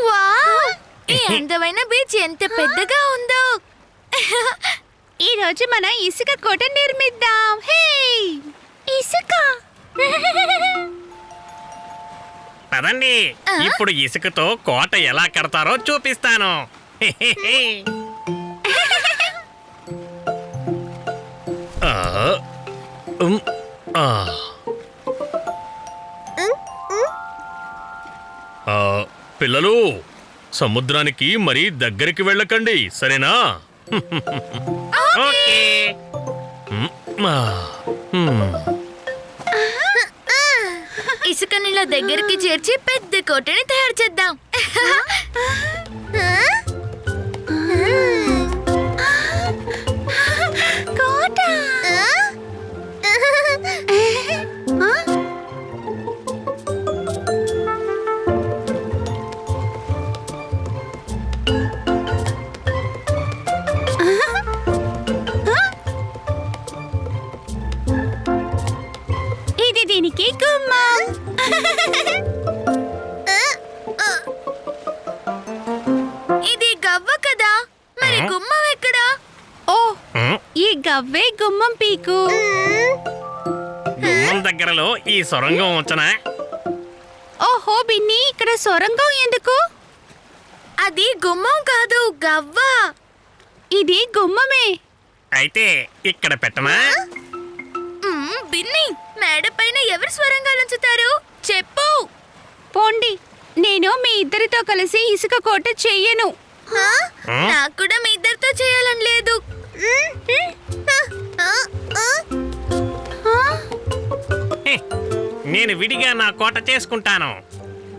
Wow! ఈ అందమైన beach ఎంత పెద్దగా ఉందో. ఈ రోజు మనం ఇసుక కోట నిర్మిద్దాం. హే! ఇసుక. పదండి, ఇప్పుడు ఇసుకతో కోట ఎలా కడతారో చూపిస్తాను. ఆ, ఆ. పిల్లలు, సముద్రానికి మరీ దగ్గరికి వెళ్ళకండి, సరేనా? ఓకే. ఇసుకనిలా దగ్గరికి చేర్చి పెద్ద కోటని తయారు చేద్దాం. కోట. ఇది దీనికి గుమ్మం. ఇది గవ్వ కదా, మరి గుమ్మం ఎక్కడా? ఓ, ఈ గవ్వే గుమ్మం పీకు. గుమ్మం దగ్గరలో ఈ సొరంగం ఉంచనా? ఓహో బిన్ని, ఇక్కడ సొరంగం ఎందుకు? అది గుమ్మం కాదు, గవ్వ. ఇది గుమ్మమే. అయితే ఇక్కడ పెట్టనా? బిన్ని, మేడ పైన ఎవరు స్వరంగాలు ఉంచుతారు? చెప్పు. పోండి, నేను మీ ఇద్దరితో కలిసి ఇసుక కోట చెయ్యను. నాకు కూడా మీ ఇద్దరితో చేయాలని లేదు. నేను విడిగా నా కోట చేసుకుంటాను,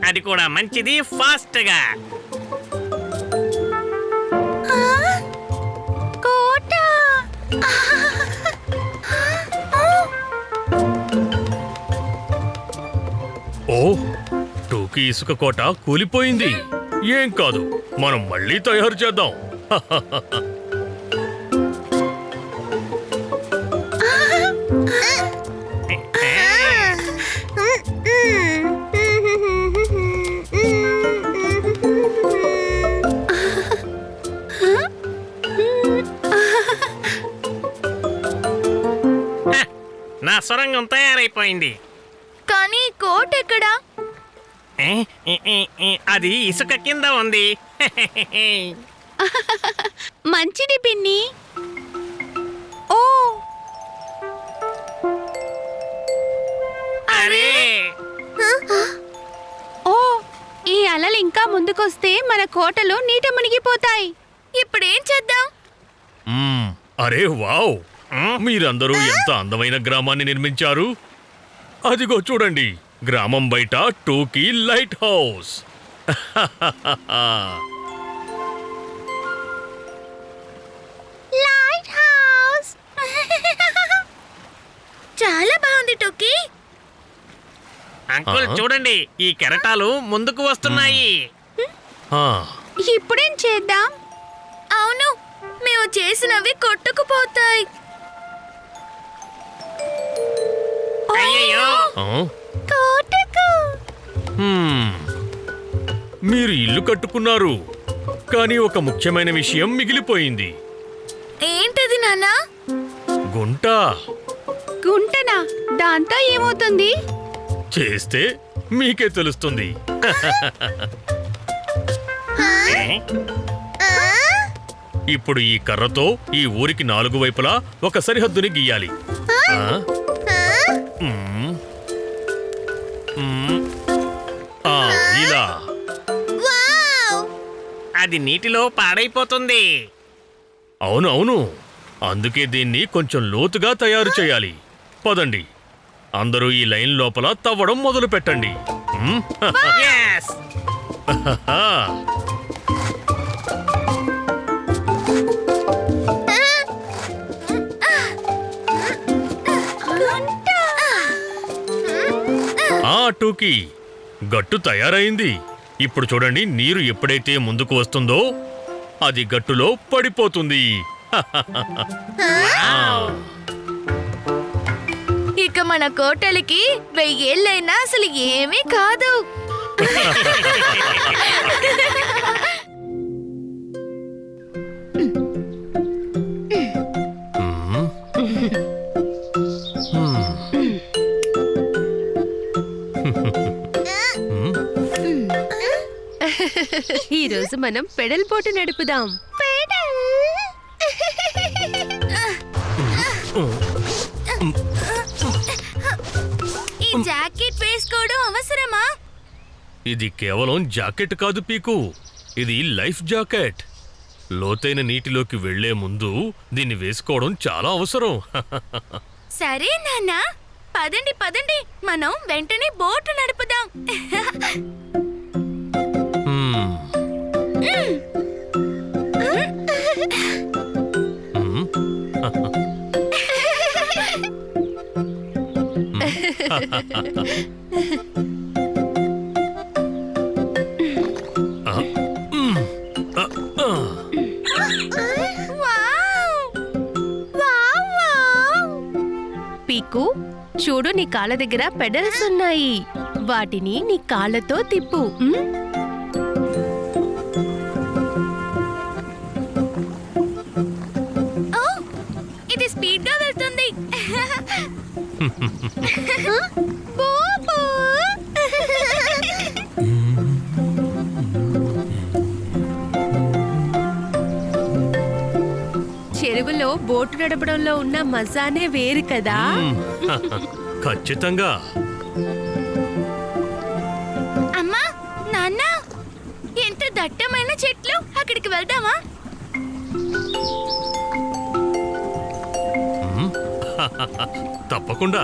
అది కూడా మంచిది, ఫాస్ట్గా. కోట. ఓ, టోకీ ఇసుక కోట కూలిపోయింది. ఏం కాదు, మనం మళ్ళీ తయారు చేద్దాం. నా సొరంగం తయారైపోయింది. కానీ కోట ఎక్కడా? అది ఇసుక కింద ఉంది. మంచిది పిన్ని. ఓ, అరే, ఓ, ఈ అలలు ఇంకా ముందుకొస్తే మన కోటలో నీట మునిగిపోతాయి. ఇప్పుడేం చేద్దాం? అరే వావ్, మీరందరూ ఎంత అందమైన గ్రామాన్ని నిర్మించారు. అదిగో చూడండి, గ్రామం బయట టోకీ లైట్ హౌస్. Light house. చాలా బాగుంది టోకీ. అంకుల్ చూడండి, ఈ కెరటాలు ముందుకు వస్తున్నాయి. ఇప్పుడేం చేద్దాం? అవును, మేము చేసినవి కొట్టుకుపోతాయి. అయ్యయ్యో, కోటకు. మీరు ఇల్లు కట్టుకున్నారు, కానీ ఒక ముఖ్యమైన విషయం మిగిలిపోయింది. ఏంటది నాన్నా? గుంట. గుంటనా? దాంతో ఏమవుతుంది? చేస్తే మీకే తెలుస్తుంది. ఇప్పుడు ఈ కర్రతో ఈ ఊరికి 4 వైపులా ఒక సరిహద్దుని గీయాలి. ఇలా. అది నీటిలో పాడైపోతుంది. అవును అవును, అందుకే దీన్ని కొంచెం లోతుగా తయారు చేయాలి. పదండి, అందరూ ఈ లైన్ లోపల తవ్వడం మొదలు పెట్టండి. Yes! టూకీ, గట్టు తయారైంది. ఇప్పుడు చూడండి, నీరు ఎప్పుడైతే ముందుకు వస్తుందో అది గట్టులో పడిపోతుంది. ఇక మన కోటలకి 1000 ఏళ్ళైనా అసలు ఏమీ కాదు. ఈ రోజు మనం పెడల్ బోటు నడుపుదాం. ఈ జాకెట్ వేసుకోవడం అవసరమా? ఇది కేవలం జాకెట్ కాదు పీకు, ఇది లైఫ్ జాకెట్. లోతైన నీటిలోకి వెళ్లే ముందు దీన్ని వేసుకోవడం చాలా అవసరం. సరే నాన్న, పదండి పదండి, మనం వెంటనే బోటు నడుపుదాం. పీకు, చూడు, నీ కాళ్ళ దగ్గర పెడల్స్ ఉన్నాయి. వాటిని నీ కాళ్ళతో తిప్పు. ఓ, ఇది స్పీడ్ గా వెళ్తుంది. చెరువులో బోటు నడపడంలో ఉన్న మజానే వేరు కదా. ఖచ్చితంగా. అమ్మా, నాన్న, ఎంత దట్టమైన చెట్లు, అక్కడికి వెళ్దామా? తప్పకుండా.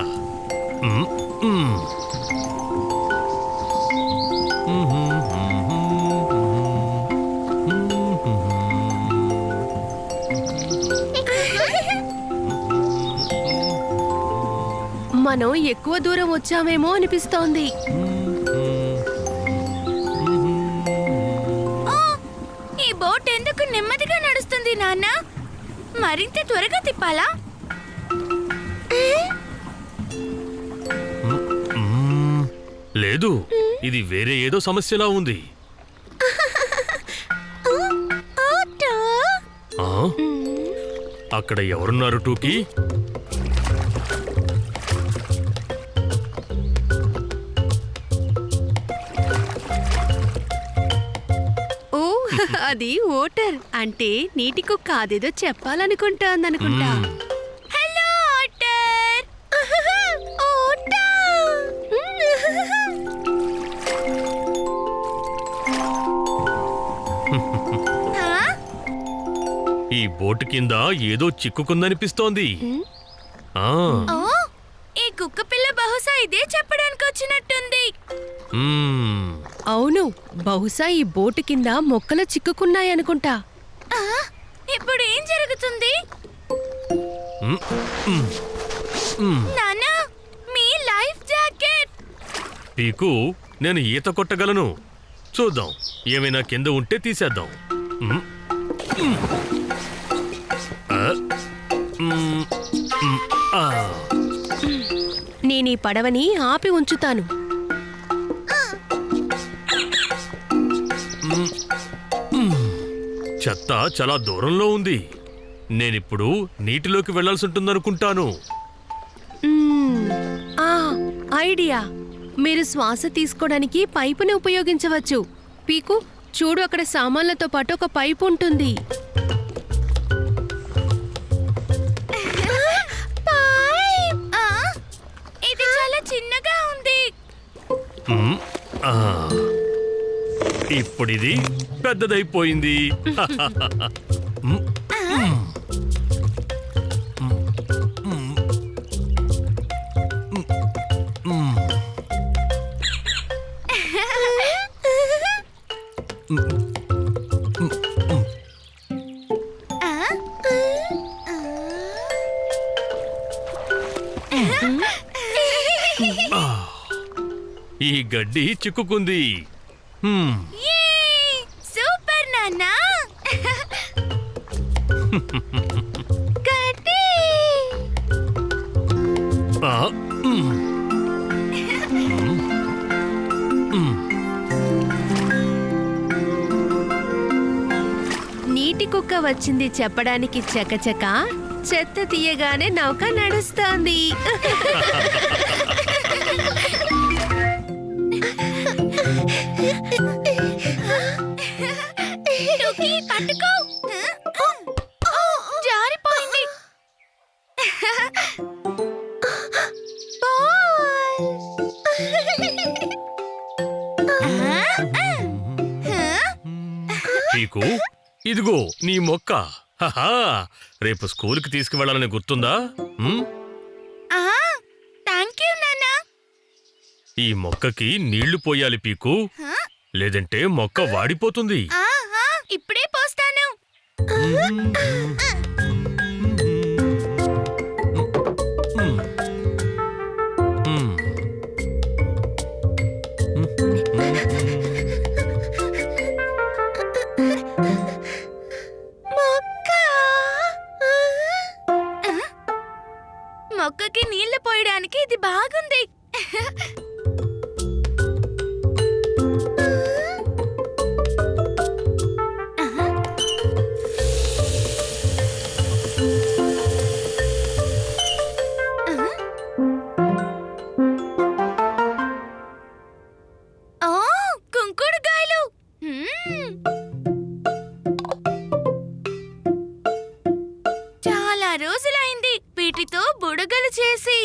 మనం ఎక్కువ దూరం వచ్చామేమో అనిపిస్తోంది. ఓ, ఈ బోట్ ఎందుకు నెమ్మదిగా నడుస్తుంది నాన్న? మరింత త్వరగా తిప్పాలా? లేదు, ఇది వేరే ఏదో సమస్యలా ఉంది. ఆ? అక్కడ ఎవరున్నారు టూకీ? ఓ, అది ఓటర్ అంటే నీటి కుక్క. అదేదో చెప్పాలనుకుంటా. Hello voter. హా? ఈ బోటు కింద ఏదో చిక్కుకుందనిపిస్తోంది. ఆ, ఓ, ఈ కుక్క పిల్ల బహుశా ఇదే చెప్పడానికి వచ్చినట్టుంది. అవును, బహుశా ఈ బోటు కింద మొక్కలు చిక్కుకున్నాయనుకుంటా. ఆ, ఇప్పుడు ఏం జరుగుతుంది? నాన్న, మీ లైఫ్ జాకెట్. పీకు, నేను ఈత కొట్టగలను. చూద్దాం, ఏమైనా కింద ఉంటే తీసేద్దాం. నేను ఈ పడవని ఆపి ఉంచుతాను. చెత్త చాలా దూరంలో ఉంది. నేనిప్పుడు నీటిలోకి వెళ్లాల్సి ఉంటుందనుకుంటాను. ఐడియా, మీరు శ్వాస తీసుకోవడానికి పైపుని ఉపయోగించవచ్చు. పీకు, చూడు, అక్కడ సామాన్లతో పాటు ఒక పైపు ఉంటుంది. ఆ, ఇది చాలా చిన్నగా ఉంది. ఇప్పుడిది పెద్దదైపోయింది. ఈ గడ్డి చిక్కుకుంది. యే! సూపర్ నాన్నా. గడ్డి. కుక్క వచ్చింది చెప్పడానికి చకచక చెత్త తీయగానే నౌక నడుస్తోంది. టోకీ, పట్టుకో. జారిపోయింది. పీకు, ఇదిగో నీ మొక్క. హహా, రేపు స్కూల్కి తీసుకువెళ్ళాలని గుర్తుందా? థ్యాంక్ యూ నాన్నా. ఈ మొక్కకి నీళ్లు పోయాలి పీకు, లేదంటే మొక్క వాడిపోతుంది. ఇప్పుడే పోస్తాను. మొక్కకి నీళ్లు పోయడానికి ఇది బాగుంది. ఓ, కుంకుడుకాయలు. చాలా రోజులైంది వీటితో బుడగలు చేసి.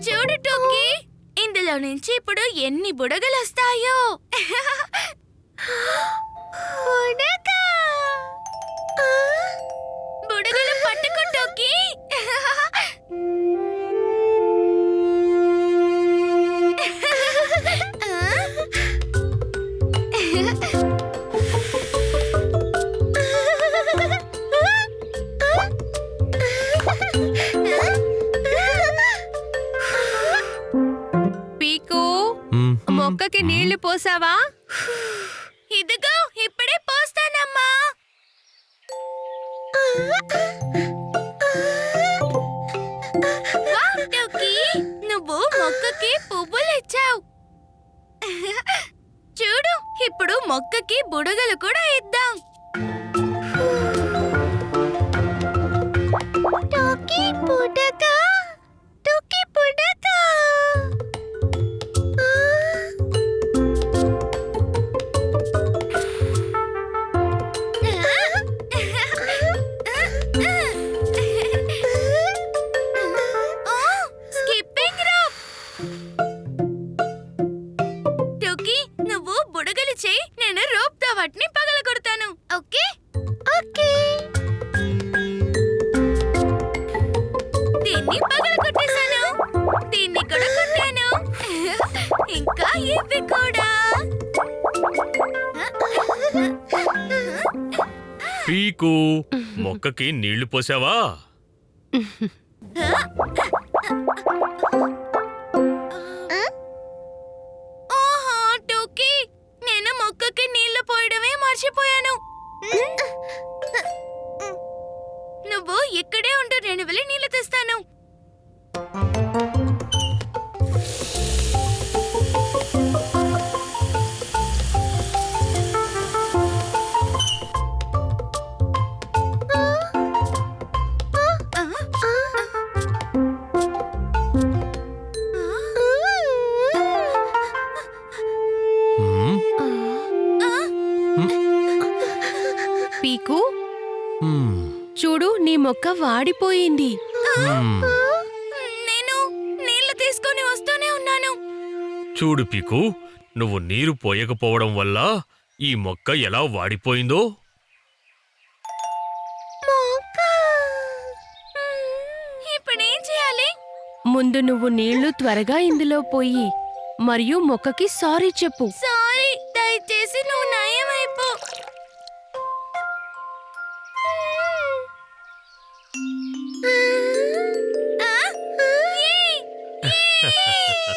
చూడు టోకీ, ఇందులో నుంచి ఇప్పుడు ఎన్ని బుడగలు వస్తాయో. బుడగలు పట్టుకో టోకీ. పీకు, మొక్కకి నీళ్లు పోసావా? ఇదిగో ఇప్పుడే పోస్తానమ్మా. వావ్ టోకీ, నువ్వు మొక్కకి పువ్వులు ఇచ్చావు. చూడు, ఇప్పుడు మొక్కకి బుడగలు కూడా ఇద్దాం. టోకీ బుడగ, టోకీ బుడగ. Skipping rope. టోకీ, నువ్వు బుడగలు చేయి, నేను రోప్ తో వాటిని పగలగొడతాను. Okay okay. దీన్ని పగలగొట్టేశాను, దీన్ని కూడా కొట్టాను, ఇంకా ఇవి కూడా. పీకు, మొక్కకి నీళ్లు పోసావా? ఓహో టోకీ, నేను మొక్కకి నీళ్లు పోయడమే మర్చిపోయాను. నువ్వు ఇక్కడే ఉండు, నేను వెళ్ళి నీళ్లు తెస్తాను. పీకు, చూడు నీ మొక్క వాడిపోయింది. నేను నీళ్లు తీసుకొని వస్తూనే ఉన్నాను. చూడు పీకు, నువ్వు నీరు పోయకపోవడం వల్ల ఈ మొక్క ఎలా వాడిపోయిందో. ఇప్పుడేం చేయాలి? ముందు నువ్వు నీళ్లు త్వరగా ఇందులో పోయి మరియు మొక్కకి సారీ చెప్పు. సారీ, దయచేసి నువ్వు నయమైపో.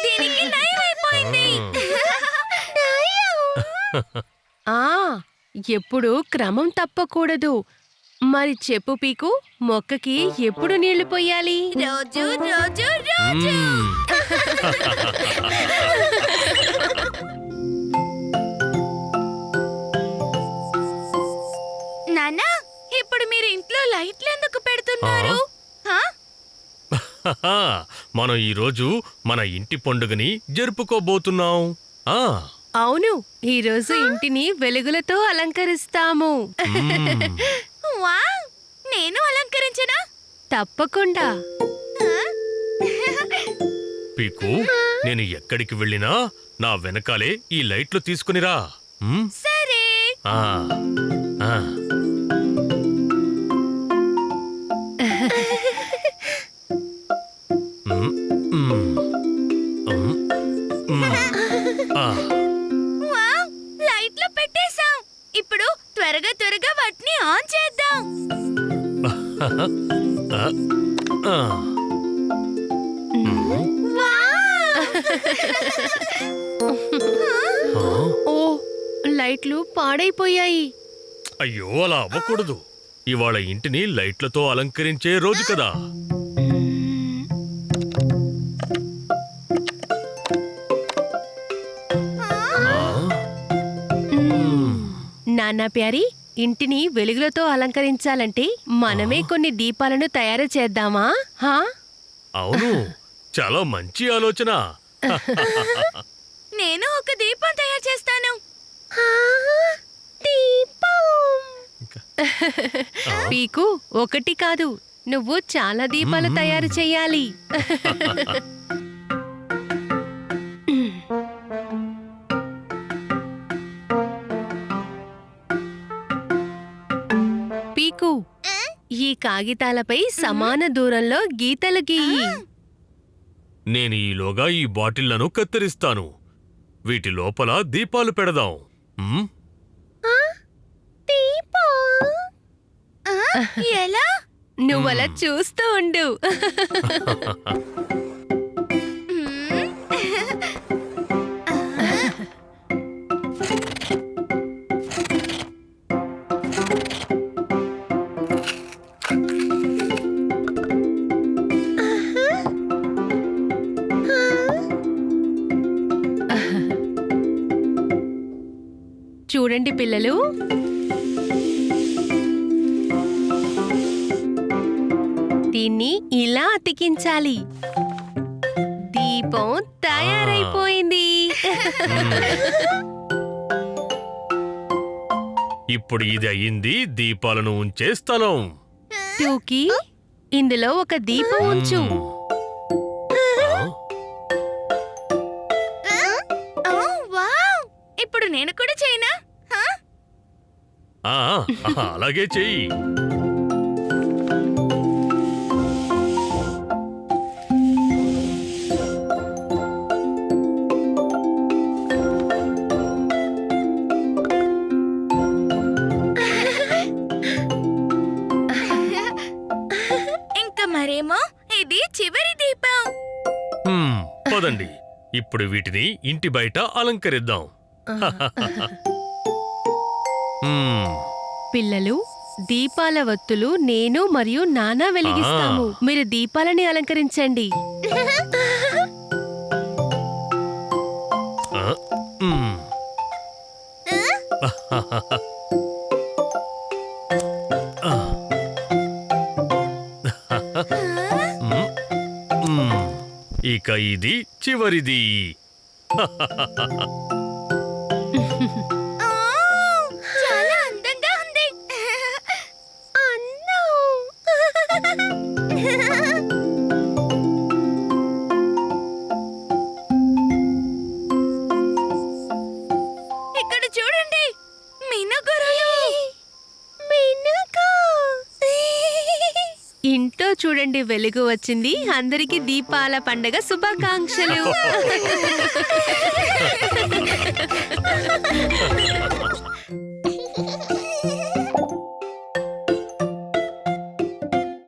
దీనికి నయమైపోయింది. ఆ ఎప్పుడు క్రమం తప్పకూడదు. మరి చెప్పు పీకు, మొక్కకి ఎప్పుడు నీళ్లు పోయాలి? రోజు రోజు రోజు. మనం ఈరోజు మన ఇంటి పండుగని జరుపుకోబోతున్నాం. ఆ అవును, ఈ రోజు ఇంటిని వెలుగులతో అలంకరిస్తాము. వావ్! నేను అలంకరించనా? తప్పకుండా. పీకు, నేను ఎక్కడికి వెళ్ళినా నా వెనకాలే ఈ లైట్లు తీసుకునిరా. సరే. ఆ ఆ వావ్! లైట్లు పెట్టేశాం. ఇప్పుడు త్వరగా వాటిని ఆన్ చేద్దాం. ఓ, లైట్లు పాడైపోయాయి. అయ్యో, అలా అవ్వకూడదు. ఇవాళ ఇంటిని లైట్లతో అలంకరించే రోజు కదా. నాన్నా ప్యారీ, ఇంటిని వెలుగులతో అలంకరించాలంటే మనమే కొన్ని దీపాలను తయారు చేద్దామా? హా? అవును, చాలా మంచి ఆలోచన. నేను ఒక దీపం తయారు చేస్తాను. పీకు, ఒకటి కాదు, నువ్వు చాలా దీపాలు తయారు చెయ్యాలి. పీకు, ఈ కాగితాలపై సమాన దూరంలో గీతలు గీయి. నేను ఈలోగా ఈ బాటిళ్లను కత్తిరిస్తాను. వీటి లోపల దీపాలు పెడదాం. ఎలా? నువ్వలా చూస్తూ ఉండు. చూడండి పిల్లలు, దీన్ని ఇలా అతికించాలి. దీపం తయారైపోయింది. ఇప్పుడు ఇది అయింది దీపాలను ఉంచే స్థలం. టూకీ, ఇందులో ఒక దీపం ఉంచు. ఓ వావ్! ఇప్పుడు నేను కూడా చేయనా? అలాగే చెయ్యి. ఇంకా మరేమో ఇది చివరి దీపం. పదండి, ఇప్పుడు వీటిని ఇంటి బయట అలంకరిద్దాం. పిల్లలు, దీపాల వత్తులు నేను మరియు నానా వెలిగిస్తాము. మీరు దీపాలని అలంకరించండి. ఇక ఇది చివరిది. చాలా అందంగా ఉంది. ఇక్కడ చూడండి, మినుగురులు. ఇంట్లో చూడండి, వెలుగు వచ్చింది. అందరికీ దీపాల పండగ శుభాకాంక్షలు.